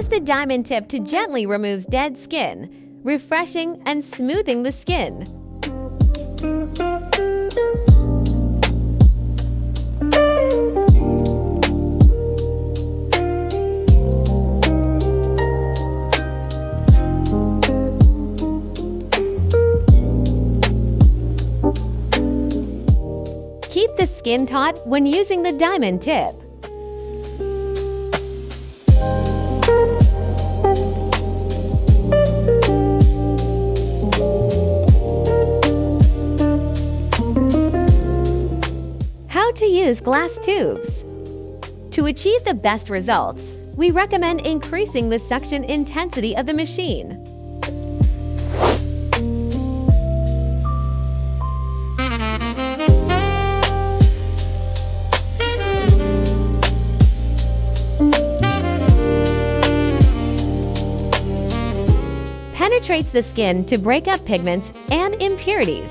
Use the diamond tip to gently remove dead skin, refreshing and smoothing the skin. Keep the skin taut when using the diamond tip. How to use glass tubes. To achieve the best results, we recommend increasing the suction intensity of the machine. Penetrates the skin to break up pigments and impurities.